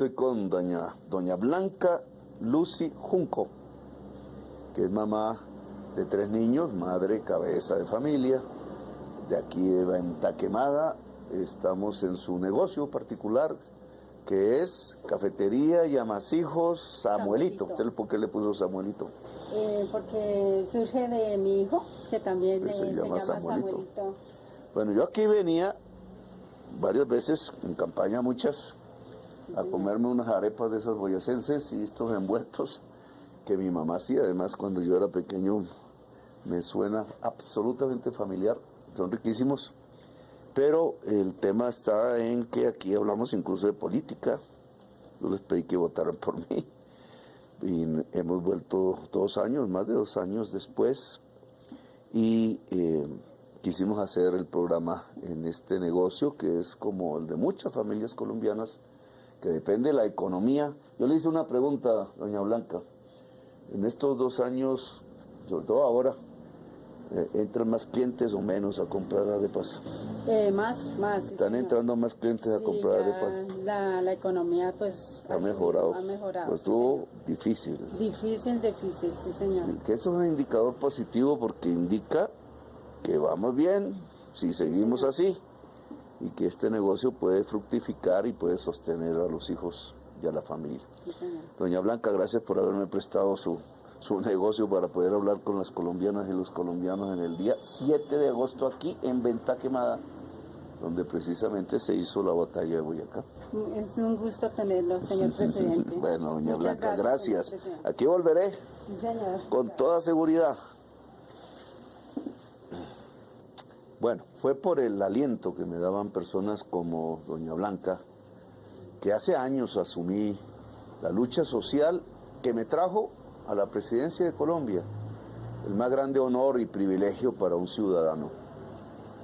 Estoy con doña Blanca Lucy Junco, que es mamá de 3 niños, madre, cabeza de familia, de aquí de Venta Quemada. Estamos en su negocio particular, que es Cafetería y Amasijos Samuelito. ¿Usted por qué le puso Samuelito? Porque surge de mi hijo, que también se llama Samuelito. Bueno, yo aquí venía varias veces, en campaña muchas, a comerme unas arepas de esas boyacenses y estos envueltos que mi mamá hacía. Además, cuando yo era pequeño, me suena absolutamente familiar. Son riquísimos. Pero el tema está en que aquí hablamos incluso de política. Yo les pedí que votaran por mí. Y hemos vuelto 2 años, más de 2 años después. Y quisimos hacer el programa en este negocio, que es como el de muchas familias colombianas, que depende de la economía. Yo le hice una pregunta, doña Blanca. En estos 2 años, sobre todo ahora, ¿entran más clientes o menos a comprar arepas? Más. Están entrando más clientes a comprar arepas. La economía pues ha mejorado. Pues estuvo difícil. Difícil, sí señor. Que eso es un indicador positivo porque indica que vamos bien si seguimos así y que este negocio puede fructificar y puede sostener a los hijos y a la familia. Sí, señor. Doña Blanca, gracias por haberme prestado su negocio para poder hablar con las colombianas y los colombianos en el día 7 de agosto aquí en Venta Quemada, donde precisamente se hizo la batalla de Boyacá. Es un gusto tenerlo, señor presidente. Bueno, doña Muchas Blanca, gracias. Aquí señor. volveré. Sí, señor. Con toda seguridad. Bueno, fue por el aliento que me daban personas como doña Blanca, que hace años asumí la lucha social que me trajo a la presidencia de Colombia, el más grande honor y privilegio para un ciudadano.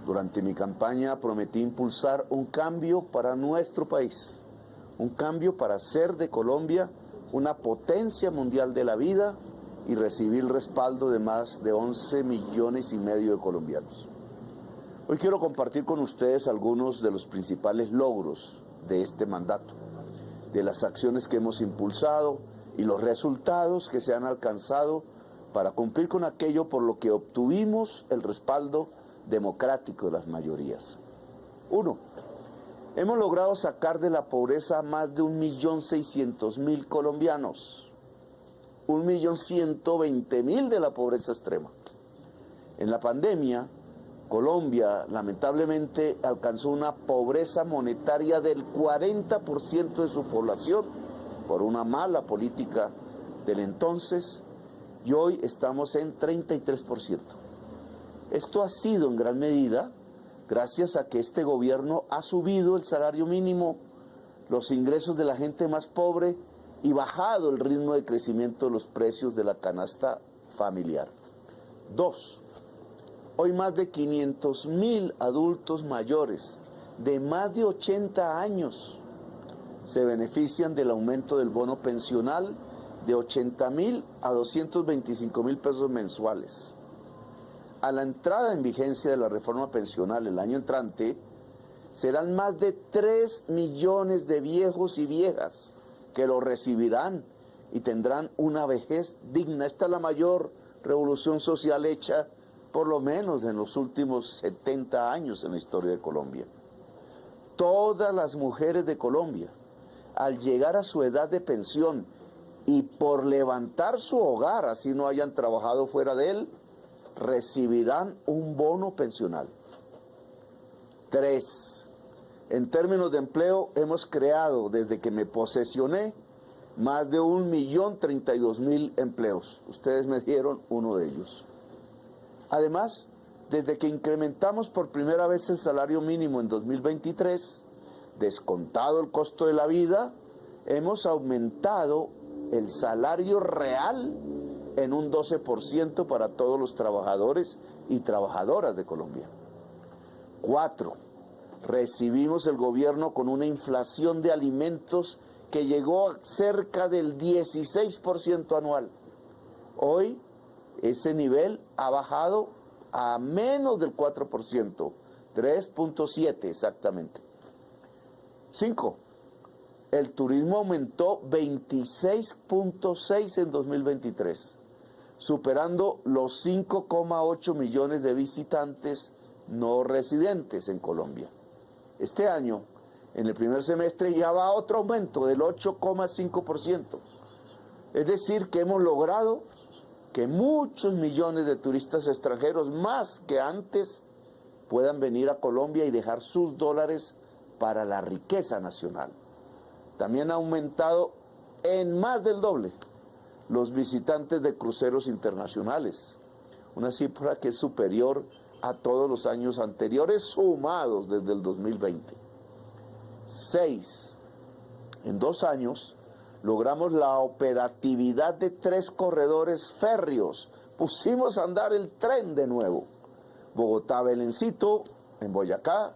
Durante mi campaña prometí impulsar un cambio para nuestro país, un cambio para hacer de Colombia una potencia mundial de la vida y recibir el respaldo de más de 11,5 millones de colombianos. Hoy quiero compartir con ustedes algunos de los principales logros de este mandato, de las acciones que hemos impulsado y los resultados que se han alcanzado para cumplir con aquello por lo que obtuvimos el respaldo democrático de las mayorías. 1. Hemos logrado sacar de la pobreza a más de 1.600.000 colombianos, 1.120.000 de la pobreza extrema. En la pandemia, Colombia lamentablemente alcanzó una pobreza monetaria del 40% de su población por una mala política del entonces, y hoy estamos en 33%. Esto ha sido en gran medida gracias a que este gobierno ha subido el salario mínimo, los ingresos de la gente más pobre y bajado el ritmo de crecimiento de los precios de la canasta familiar. 2. Hoy más de 500.000 adultos mayores de más de 80 años se benefician del aumento del bono pensional de 80.000 a 225.000 pesos mensuales. A la entrada en vigencia de la reforma pensional el año entrante, serán más de 3 millones de viejos y viejas que lo recibirán y tendrán una vejez digna. Esta es la mayor revolución social hecha por lo menos en los últimos 70 años en la historia de Colombia. Todas las mujeres de Colombia, al llegar a su edad de pensión y por levantar su hogar, así no hayan trabajado fuera de él, recibirán un bono pensional. 3. En términos de empleo, hemos creado, desde que me posesioné, más de 1.032.000 empleos. Ustedes me dieron uno de ellos. Además, desde que incrementamos por primera vez el salario mínimo en 2023, descontado el costo de la vida, hemos aumentado el salario real en un 12% para todos los trabajadores y trabajadoras de Colombia. 4. Recibimos el gobierno con una inflación de alimentos que llegó a cerca del 16% anual. Hoy ese nivel ha bajado a menos del 4%, 3.7 exactamente. 5. el turismo aumentó 26.6 en 2023, superando los 5,8 millones de visitantes no residentes en Colombia. Este año, en el primer semestre, ya va otro aumento del 8,5%. Es decir, que hemos logrado que muchos millones de turistas extranjeros, más que antes, puedan venir a Colombia y dejar sus dólares para la riqueza nacional. También ha aumentado en más del doble los visitantes de cruceros internacionales, una cifra que es superior a todos los años anteriores sumados desde el 2020. 6. En 2 años logramos la operatividad de 3 corredores férreos. Pusimos a andar el tren de nuevo. Bogotá-Belencito, en Boyacá,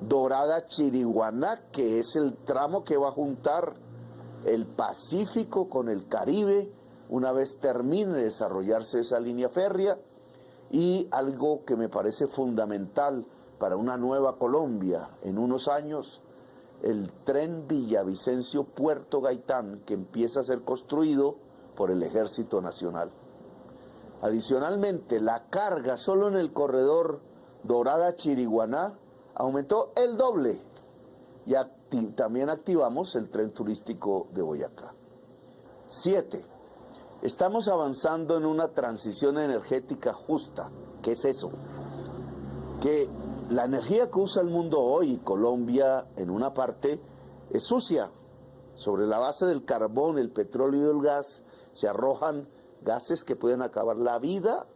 Dorada-Chiriguaná, que es el tramo que va a juntar el Pacífico con el Caribe, una vez termine de desarrollarse esa línea férrea, y algo que me parece fundamental para una nueva Colombia en unos años, el tren Villavicencio-Puerto Gaitán, que empieza a ser construido por el Ejército Nacional. Adicionalmente, la carga solo en el corredor Dorada-Chiriguaná aumentó el doble, y también activamos el tren turístico de Boyacá. 7. Estamos avanzando en una transición energética justa. ¿Qué es eso? Que la energía que usa el mundo hoy, Colombia en una parte, es sucia. Sobre la base del carbón, el petróleo y el gas se arrojan gases que pueden acabar la vida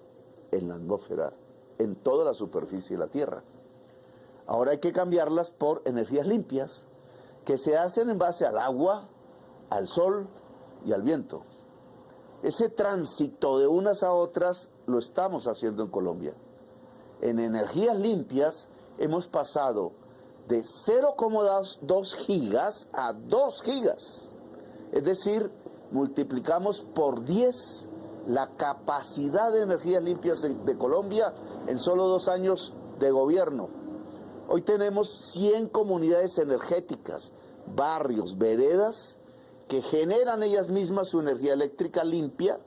en la atmósfera, en toda la superficie de la Tierra. Ahora hay que cambiarlas por energías limpias, que se hacen en base al agua, al sol y al viento. Ese tránsito de unas a otras lo estamos haciendo en Colombia. En energías limpias hemos pasado de 0,2 gigas a 2 gigas. Es decir, multiplicamos por 10 la capacidad de energías limpias de Colombia en solo 2 años de gobierno. Hoy tenemos 100 comunidades energéticas, barrios, veredas, que generan ellas mismas su energía eléctrica limpia,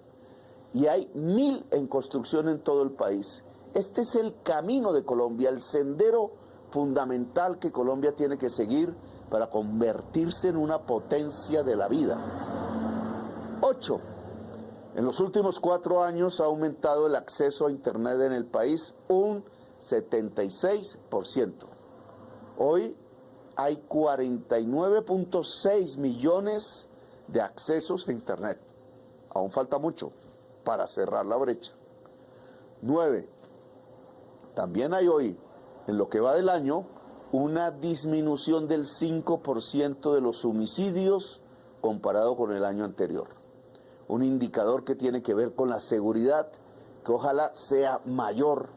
y hay 1000 en construcción en todo el país. Este es el camino de Colombia, el sendero fundamental que Colombia tiene que seguir para convertirse en una potencia de la vida. 8. En los últimos 4 años ha aumentado el acceso a Internet en el país un 76%. Hoy hay 49.6 millones de accesos a Internet. Aún falta mucho para cerrar la brecha. 9. También hay hoy, en lo que va del año, una disminución del 5% de los homicidios comparado con el año anterior. Un indicador que tiene que ver con la seguridad, que ojalá sea mayor,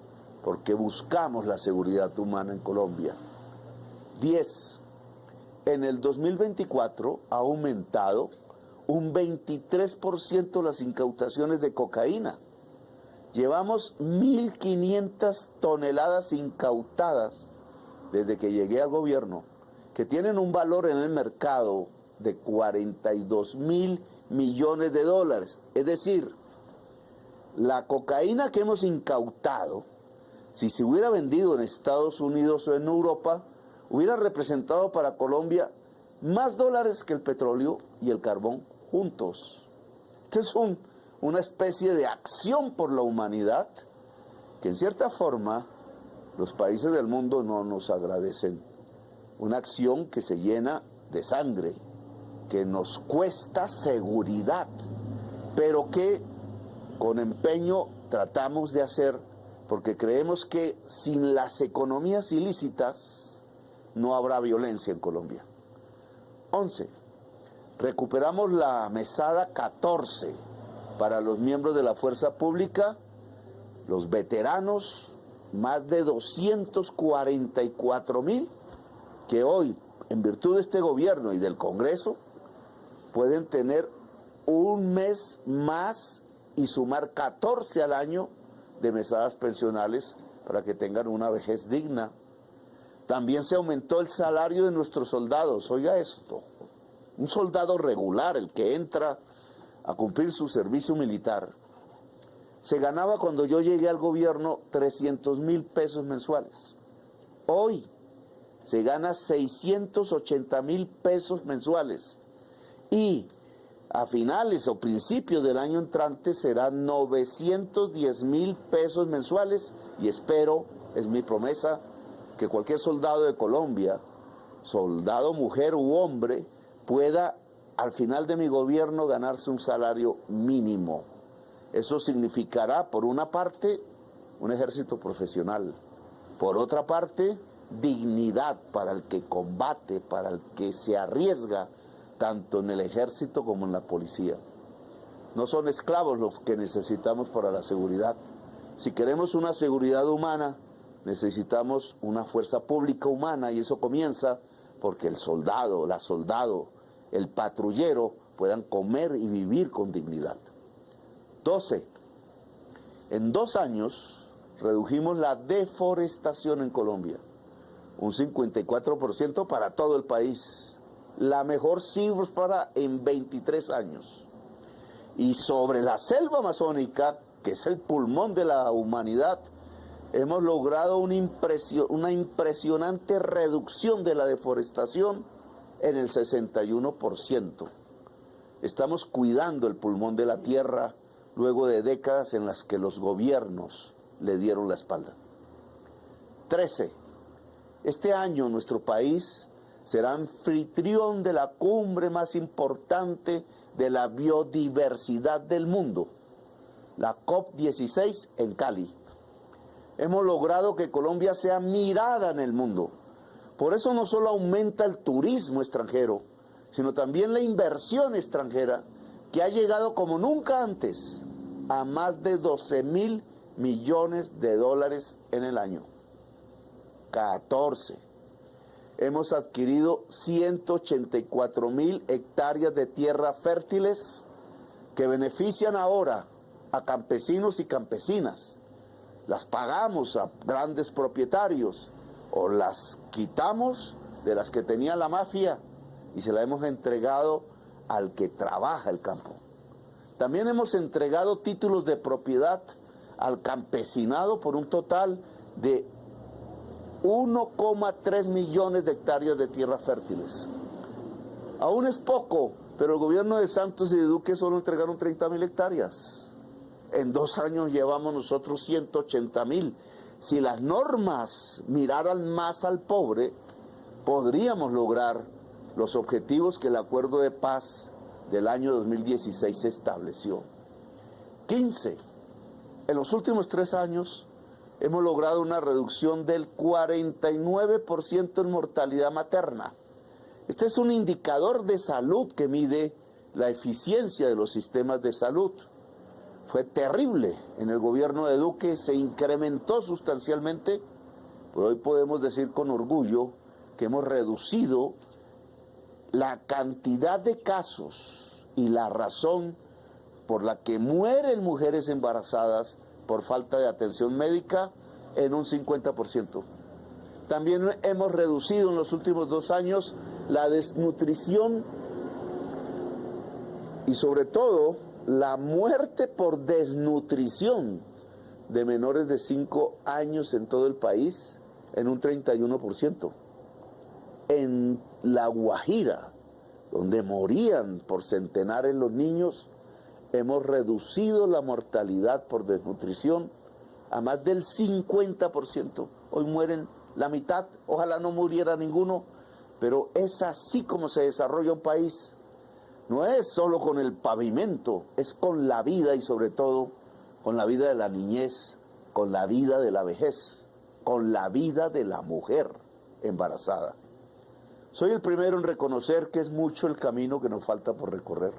porque buscamos la seguridad humana en Colombia. 10. En el 2024 ha aumentado un 23% las incautaciones de cocaína. Llevamos 1.500 toneladas incautadas desde que llegué al gobierno, que tienen un valor en el mercado de 42.000 millones de dólares. Es decir, la cocaína que hemos incautado, si se hubiera vendido en Estados Unidos o en Europa, hubiera representado para Colombia más dólares que el petróleo y el carbón juntos. Esto es una especie de acción por la humanidad que en cierta forma los países del mundo no nos agradecen. Una acción que se llena de sangre, que nos cuesta seguridad, pero que con empeño tratamos de hacer, porque creemos que sin las economías ilícitas no habrá violencia en Colombia. 11. Recuperamos la mesada 14 para los miembros de la fuerza pública, los veteranos, más de 244.000, que hoy, en virtud de este gobierno y del Congreso, pueden tener un mes más y sumar 14 al año de mesadas pensionales para que tengan una vejez digna. También se aumentó el salario de nuestros soldados. Oiga esto, un soldado regular, el que entra a cumplir su servicio militar, se ganaba cuando yo llegué al gobierno 300.000 pesos mensuales. Hoy se gana 680.000 pesos mensuales y a finales o principios del año entrante serán 910.000 pesos mensuales y espero, es mi promesa, que cualquier soldado de Colombia, soldado, mujer u hombre, pueda al final de mi gobierno ganarse un salario mínimo. Eso significará, por una parte, un ejército profesional, por otra parte, dignidad para el que combate, para el que se arriesga, tanto en el ejército como en la policía. No son esclavos los que necesitamos para la seguridad. Si queremos una seguridad humana, necesitamos una fuerza pública humana y eso comienza porque el soldado, la soldado, el patrullero puedan comer y vivir con dignidad. 12. En 2 años redujimos la deforestación en Colombia, un 54% para todo el país, la mejor cifra en 23 años. Y sobre la selva amazónica, que es el pulmón de la humanidad, hemos logrado una impresionante reducción de la deforestación en el 61%. Estamos cuidando el pulmón de la tierra luego de décadas en las que los gobiernos le dieron la espalda. 13. Este año nuestro país será anfitrión de la cumbre más importante de la biodiversidad del mundo, la COP16 en Cali. Hemos logrado que Colombia sea mirada en el mundo. Por eso no solo aumenta el turismo extranjero, sino también la inversión extranjera, que ha llegado como nunca antes a más de 12.000 millones de dólares en el año. 14. Hemos adquirido 184.000 hectáreas de tierra fértiles que benefician ahora a campesinos y campesinas. Las pagamos a grandes propietarios o las quitamos de las que tenía la mafia y se la hemos entregado al que trabaja el campo. También hemos entregado títulos de propiedad al campesinado por un total de 1,3 millones de hectáreas de tierras fértiles. Aún es poco, pero el gobierno de Santos y de Duque solo entregaron 30.000 hectáreas. En 2 años llevamos nosotros 180.000. Si las normas miraran más al pobre, podríamos lograr los objetivos que el acuerdo de paz del año 2016 estableció. 15. En los últimos 3 años hemos logrado una reducción del 49% en mortalidad materna. Este es un indicador de salud que mide la eficiencia de los sistemas de salud. Fue terrible en el gobierno de Duque, se incrementó sustancialmente, pero hoy podemos decir con orgullo que hemos reducido la cantidad de casos y la razón por la que mueren mujeres embarazadas por falta de atención médica en un 50%. También hemos reducido en los últimos 2 años la desnutrición y sobre todo la muerte por desnutrición de menores de 5 años en todo el país en un 31%. En La Guajira, donde morían por centenares los niños, hemos reducido la mortalidad por desnutrición a más del 50%. Hoy mueren la mitad, ojalá no muriera ninguno, pero es así como se desarrolla un país. No es solo con el pavimento, es con la vida y sobre todo con la vida de la niñez, con la vida de la vejez, con la vida de la mujer embarazada. Soy el primero en reconocer que es mucho el camino que nos falta por recorrer.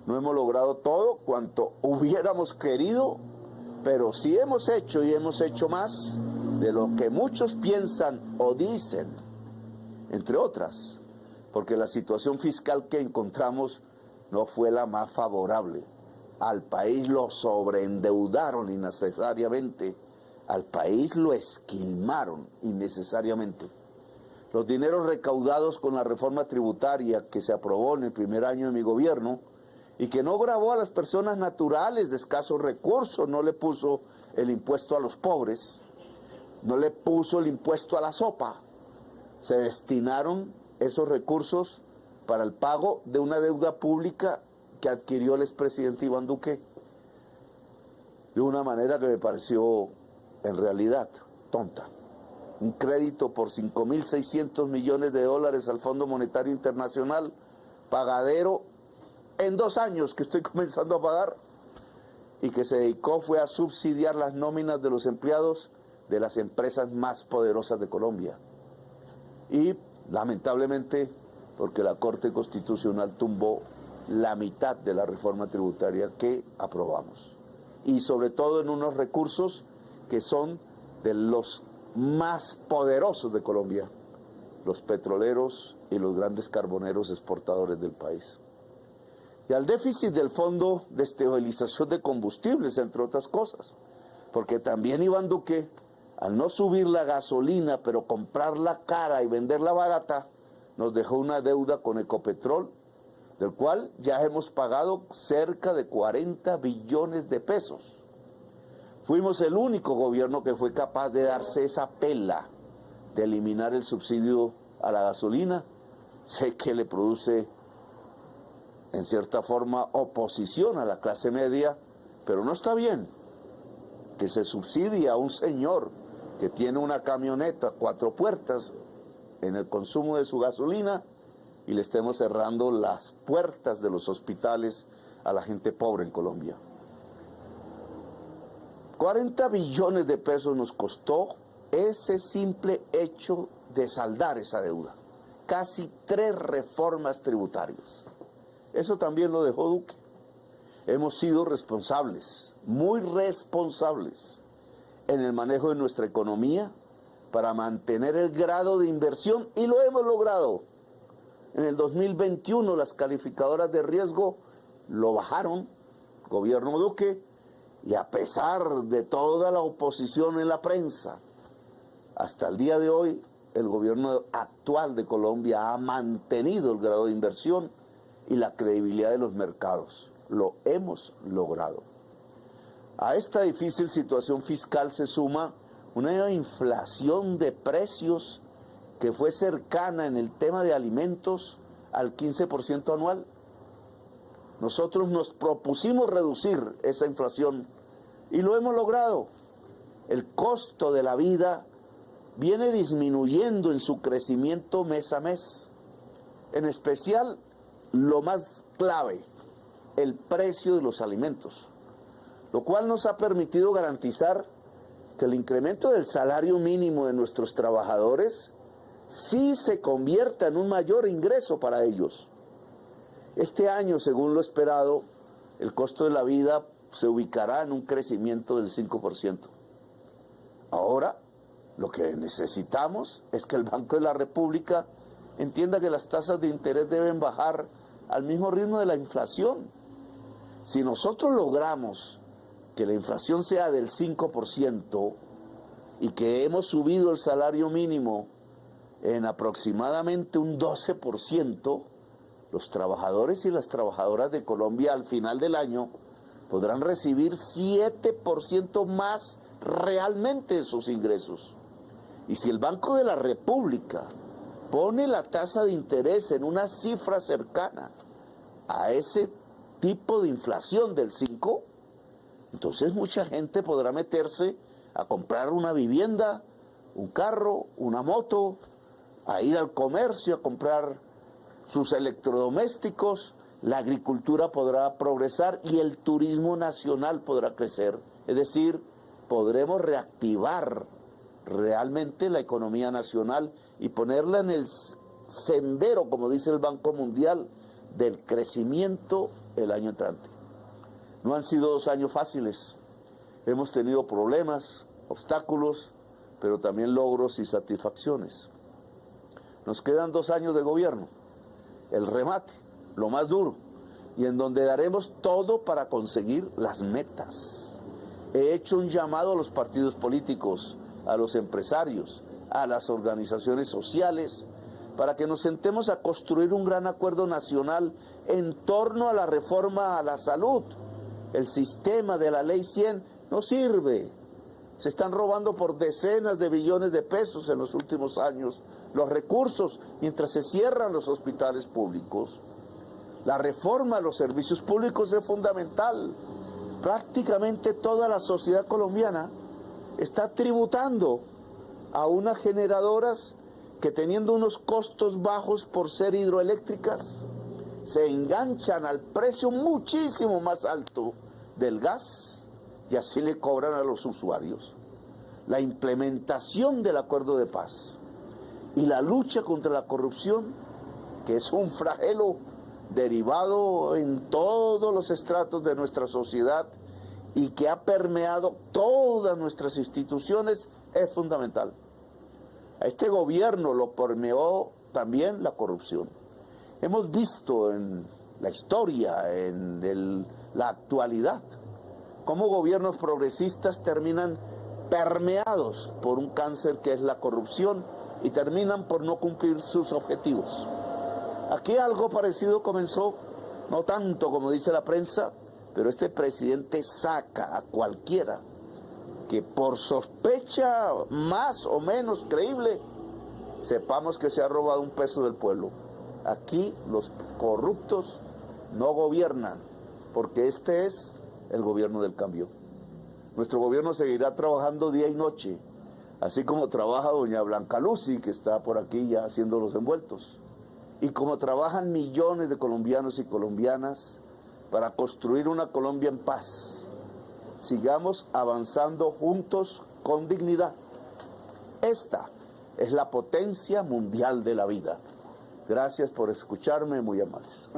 No hemos logrado todo cuanto hubiéramos querido, pero sí hemos hecho y hemos hecho más de lo que muchos piensan o dicen, entre otras, porque la situación fiscal que encontramos no fue la más favorable. Al país lo sobreendeudaron innecesariamente, al país lo esquilmaron innecesariamente. Los dineros recaudados con la reforma tributaria que se aprobó en el primer año de mi gobierno y que no gravó a las personas naturales de escasos recursos, no le puso el impuesto a los pobres, no le puso el impuesto a la sopa. Se destinaron esos recursos para el pago de una deuda pública que adquirió el expresidente Iván Duque de una manera que me pareció en realidad tonta. Un crédito por 5.600 millones de dólares al Fondo Monetario Internacional, pagadero en 2 años que estoy comenzando a pagar, y que se dedicó fue a subsidiar las nóminas de los empleados de las empresas más poderosas de Colombia. Y lamentablemente, porque la Corte Constitucional tumbó la mitad de la reforma tributaria que aprobamos. Y sobre todo en unos recursos que son de los más poderosos de Colombia, los petroleros y los grandes carboneros exportadores del país. Y al déficit del Fondo de Estabilización de Combustibles, entre otras cosas, porque también Iván Duque, al no subir la gasolina, pero comprarla cara y venderla barata, nos dejó una deuda con Ecopetrol, del cual ya hemos pagado cerca de 40 billones de pesos. Fuimos el único gobierno que fue capaz de darse esa pela de eliminar el subsidio a la gasolina. Sé que le produce, en cierta forma, oposición a la clase media, pero no está bien que se subsidie a un señor que tiene una camioneta 4 puertas en el consumo de su gasolina y le estemos cerrando las puertas de los hospitales a la gente pobre en Colombia. 40 billones de pesos nos costó ese simple hecho de saldar esa deuda. Casi 3 reformas tributarias. Eso también lo dejó Duque. Hemos sido responsables, muy responsables, en el manejo de nuestra economía para mantener el grado de inversión, y lo hemos logrado. En el 2021 las calificadoras de riesgo lo bajaron, gobierno Duque, y a pesar de toda la oposición en la prensa, hasta el día de hoy el gobierno actual de Colombia ha mantenido el grado de inversión y la credibilidad de los mercados. Lo hemos logrado. A esta difícil situación fiscal se suma una inflación de precios que fue cercana en el tema de alimentos al 15% anual. Nosotros nos propusimos reducir esa inflación y lo hemos logrado. El costo de la vida viene disminuyendo en su crecimiento mes a mes. En especial, lo más clave, el precio de los alimentos, lo cual nos ha permitido garantizar que el incremento del salario mínimo de nuestros trabajadores sí se convierta en un mayor ingreso para ellos. Este año, según lo esperado, el costo de la vida se ubicará en un crecimiento del 5%. Ahora, lo que necesitamos es que el Banco de la República entienda que las tasas de interés deben bajar al mismo ritmo de la inflación. Si nosotros logramos que la inflación sea del 5% y que hemos subido el salario mínimo en aproximadamente un 12%, los trabajadores y las trabajadoras de Colombia al final del año podrán recibir 7% más realmente de sus ingresos. Y si el Banco de la República pone la tasa de interés en una cifra cercana a ese tipo de inflación del 5%, entonces mucha gente podrá meterse a comprar una vivienda, un carro, una moto, a ir al comercio a comprar sus electrodomésticos, la agricultura podrá progresar y el turismo nacional podrá crecer. Es decir, podremos reactivar realmente la economía nacional y ponerla en el sendero, como dice el Banco Mundial, del crecimiento el año entrante. No han sido 2 años fáciles. Hemos tenido problemas, obstáculos, pero también logros y satisfacciones. Nos quedan 2 años de gobierno, el remate, lo más duro, y en donde daremos todo para conseguir las metas. He hecho un llamado a los partidos políticos, a los empresarios, a las organizaciones sociales, para que nos sentemos a construir un gran acuerdo nacional en torno a la reforma a la salud. El sistema de la Ley 100 no sirve. Se están robando por decenas de billones de pesos en los últimos años los recursos mientras se cierran los hospitales públicos. La reforma a los servicios públicos es fundamental. Prácticamente toda la sociedad colombiana está tributando a unas generadoras que, teniendo unos costos bajos por ser hidroeléctricas, se enganchan al precio muchísimo más alto del gas y así le cobran a los usuarios. La implementación del acuerdo de paz y la lucha contra la corrupción, que es un flagelo derivado en todos los estratos de nuestra sociedad y que ha permeado todas nuestras instituciones, es fundamental. A este gobierno lo permeó también la corrupción. Hemos visto en la historia, en la actualidad, cómo gobiernos progresistas terminan permeados por un cáncer que es la corrupción y terminan por no cumplir sus objetivos. Aquí algo parecido comenzó, no tanto como dice la prensa, pero este presidente saca a cualquiera que por sospecha más o menos creíble sepamos que se ha robado un peso del pueblo. Aquí los corruptos no gobiernan, porque este es el gobierno del cambio. Nuestro gobierno seguirá trabajando día y noche, así como trabaja doña Blanca Lucy, que está por aquí ya haciendo los envueltos, y como trabajan millones de colombianos y colombianas para construir una Colombia en paz. Sigamos avanzando juntos con dignidad. Esta es la potencia mundial de la vida. Gracias por escucharme, muy amables.